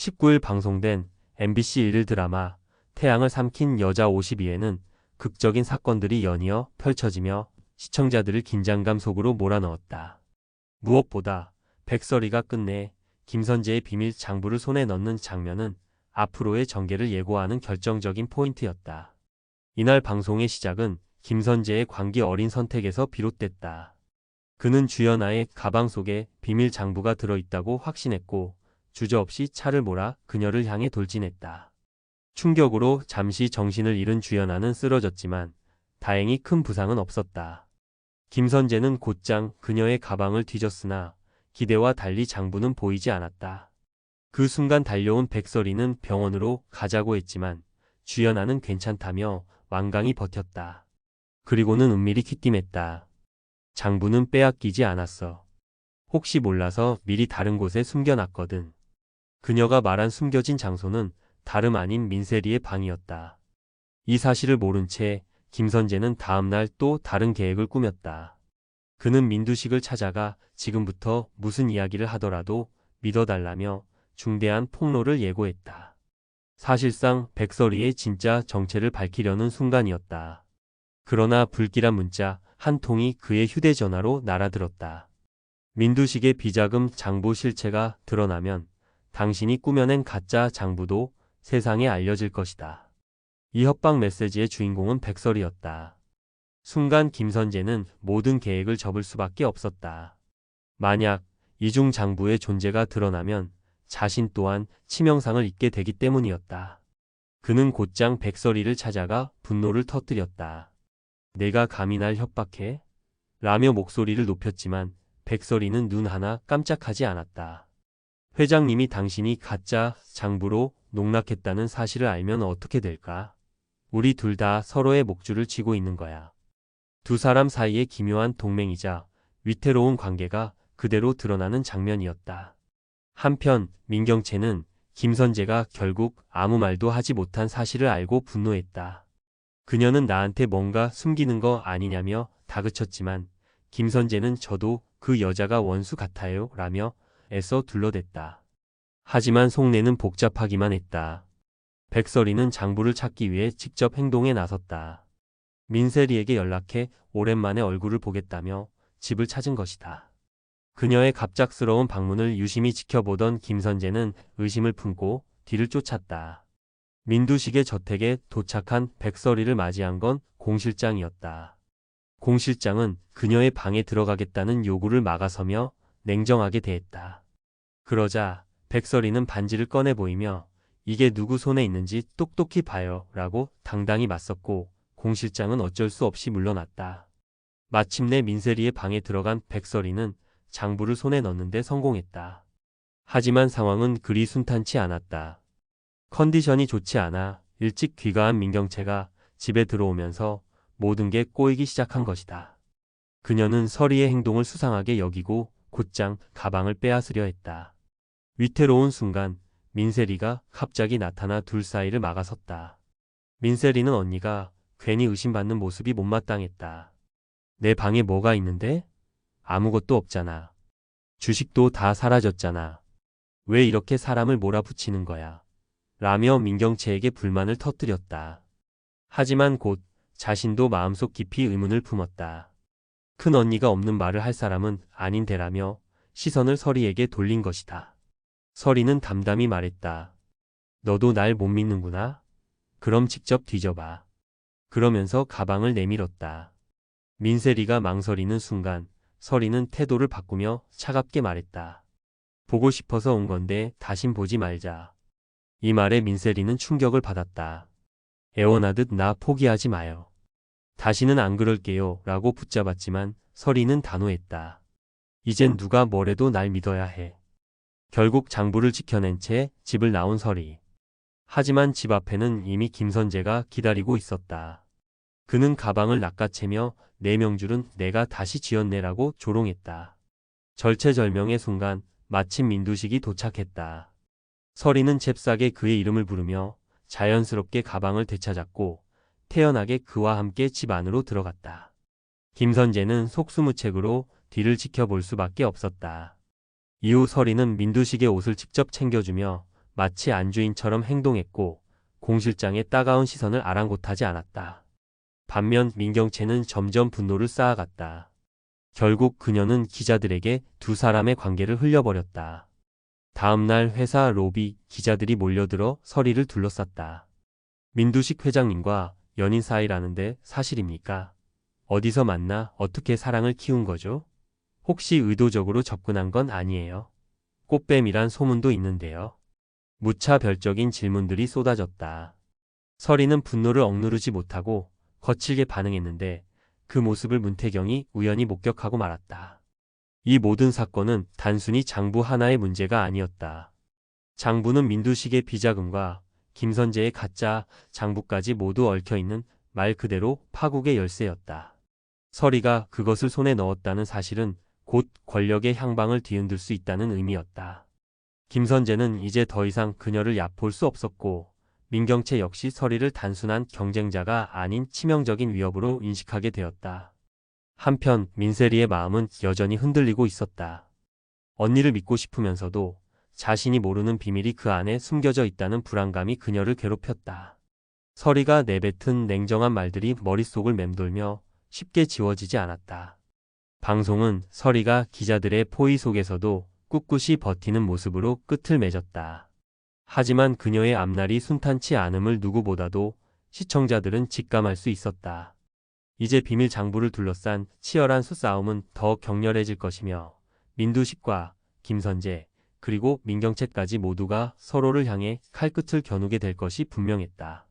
19일 방송된 MBC 일일 드라마 태양을 삼킨 여자 52에는 극적인 사건들이 연이어 펼쳐지며 시청자들을 긴장감 속으로 몰아넣었다. 무엇보다 백설이가 끝내 김선재의 비밀 장부를 손에 넣는 장면은 앞으로의 전개를 예고하는 결정적인 포인트였다. 이날 방송의 시작은 김선재의 광기 어린 선택에서 비롯됐다. 그는 주연아의 가방 속에 비밀 장부가 들어있다고 확신했고 주저없이 차를 몰아 그녀를 향해 돌진했다. 충격으로 잠시 정신을 잃은 주연아는 쓰러졌지만 다행히 큰 부상은 없었다. 김선재는 곧장 그녀의 가방을 뒤졌으나 기대와 달리 장부는 보이지 않았다. 그 순간 달려온 백설이는 병원으로 가자고 했지만 주연아는 괜찮다며 완강히 버텼다. 그리고는 은밀히 귀띔했다. 장부는 빼앗기지 않았어. 혹시 몰라서 미리 다른 곳에 숨겨놨거든. 그녀가 말한 숨겨진 장소는 다름 아닌 민세리의 방이었다. 이 사실을 모른 채 김선재는 다음날 또 다른 계획을 꾸몄다. 그는 민두식을 찾아가 지금부터 무슨 이야기를 하더라도 믿어달라며 중대한 폭로를 예고했다. 사실상 백설이의 진짜 정체를 밝히려는 순간이었다. 그러나 불길한 문자 한 통이 그의 휴대전화로 날아들었다. 민두식의 비자금 장부 실체가 드러나면 당신이 꾸며낸 가짜 장부도 세상에 알려질 것이다. 이 협박 메시지의 주인공은 백설이었다. 순간 김선재는 모든 계획을 접을 수밖에 없었다. 만약 이중 장부의 존재가 드러나면 자신 또한 치명상을 입게 되기 때문이었다. 그는 곧장 백설이를 찾아가 분노를 터뜨렸다. 내가 감히 날 협박해? 라며 목소리를 높였지만 백설이는 눈 하나 깜짝하지 않았다. 회장님이 당신이 가짜 장부로 농락했다는 사실을 알면 어떻게 될까? 우리 둘 다 서로의 목줄을 쥐고 있는 거야. 두 사람 사이의 기묘한 동맹이자 위태로운 관계가 그대로 드러나는 장면이었다. 한편 민경채는 김선재가 결국 아무 말도 하지 못한 사실을 알고 분노했다. 그녀는 나한테 뭔가 숨기는 거 아니냐며 다그쳤지만 김선재는 저도 그 여자가 원수 같아요 라며 애써 둘러댔다. 하지만 속내는 복잡하기만 했다. 백설이는 장부를 찾기 위해 직접 행동에 나섰다. 민세리에게 연락해 오랜만에 얼굴을 보겠다며 집을 찾은 것이다. 그녀의 갑작스러운 방문을 유심히 지켜보던 김선재는 의심을 품고 뒤를 쫓았다. 민두식의 저택에 도착한 백설이를 맞이한 건 공 실장이었다. 공 실장은 그녀의 방에 들어가겠다는 요구를 막아서며 냉정하게 대했다. 그러자 백설이는 반지를 꺼내 보이며 이게 누구 손에 있는지 똑똑히 봐요 라고 당당히 맞섰고 공 실장은 어쩔 수 없이 물러났다. 마침내 민세리의 방에 들어간 백설이는 장부를 손에 넣는데 성공했다. 하지만 상황은 그리 순탄치 않았다. 컨디션이 좋지 않아 일찍 귀가한 민경채가 집에 들어오면서 모든 게 꼬이기 시작한 것이다. 그녀는 서리의 행동을 수상하게 여기고 곧장 가방을 빼앗으려 했다. 위태로운 순간 민세리가 갑자기 나타나 둘 사이를 막아섰다. 민세리는 언니가 괜히 의심받는 모습이 못마땅했다. 내 방에 뭐가 있는데? 아무것도 없잖아. 주식도 다 사라졌잖아. 왜 이렇게 사람을 몰아붙이는 거야? 라며 민경채에게 불만을 터뜨렸다. 하지만 곧 자신도 마음속 깊이 의문을 품었다. 큰 언니가 없는 말을 할 사람은 아닌데라며 시선을 서리에게 돌린 것이다. 서리는 담담히 말했다. 너도 날 못 믿는구나? 그럼 직접 뒤져봐. 그러면서 가방을 내밀었다. 민세리가 망설이는 순간 서리는 태도를 바꾸며 차갑게 말했다. 보고 싶어서 온 건데 다신 보지 말자. 이 말에 민세리는 충격을 받았다. 애원하듯 나 포기하지 마요. 다시는 안 그럴게요 라고 붙잡았지만 서리는 단호했다. 이젠 누가 뭐래도 날 믿어야 해. 결국 장부를 지켜낸 채 집을 나온 서리. 하지만 집 앞에는 이미 김선재가 기다리고 있었다. 그는 가방을 낚아채며 내 명줄은 내가 다시 쥐었네라고 조롱했다. 절체절명의 순간 마침 민두식이 도착했다. 서리는 잽싸게 그의 이름을 부르며 자연스럽게 가방을 되찾았고 태연하게 그와 함께 집 안으로 들어갔다. 김선재는 속수무책으로 뒤를 지켜볼 수밖에 없었다. 이후 서리는 민두식의 옷을 직접 챙겨주며 마치 안주인처럼 행동했고 공 실장의 따가운 시선을 아랑곳하지 않았다. 반면 민경채는 점점 분노를 쌓아갔다. 결국 그녀는 기자들에게 두 사람의 관계를 흘려버렸다. 다음 날 회사 로비 기자들이 몰려들어 서리를 둘러쌌다. 민두식 회장님과 연인 사이라는데 사실입니까? 어디서 만나 어떻게 사랑을 키운 거죠? 혹시 의도적으로 접근한 건 아니에요? 꽃뱀이란 소문도 있는데요. 무차별적인 질문들이 쏟아졌다. 서리는 분노를 억누르지 못하고 거칠게 반응했는데 그 모습을 문태경이 우연히 목격하고 말았다. 이 모든 사건은 단순히 장부 하나의 문제가 아니었다. 장부는 민두식의 비자금과 김선재의 가짜 장부까지 모두 얽혀있는 말 그대로 파국의 열쇠였다. 서리가 그것을 손에 넣었다는 사실은 곧 권력의 향방을 뒤흔들 수 있다는 의미였다. 김선재는 이제 더 이상 그녀를 얕볼 수 없었고 민경채 역시 서리를 단순한 경쟁자가 아닌 치명적인 위협으로 인식하게 되었다. 한편 민세리의 마음은 여전히 흔들리고 있었다. 언니를 믿고 싶으면서도 자신이 모르는 비밀이 그 안에 숨겨져 있다는 불안감이 그녀를 괴롭혔다. 서리가 내뱉은 냉정한 말들이 머릿속을 맴돌며 쉽게 지워지지 않았다. 방송은 서리가 기자들의 포위 속에서도 꿋꿋이 버티는 모습으로 끝을 맺었다. 하지만 그녀의 앞날이 순탄치 않음을 누구보다도 시청자들은 직감할 수 있었다. 이제 비밀 장부를 둘러싼 치열한 수싸움은 더 격렬해질 것이며 민두식과 김선재 그리고 민경채까지 모두가 서로를 향해 칼끝을 겨누게 될 것이 분명했다.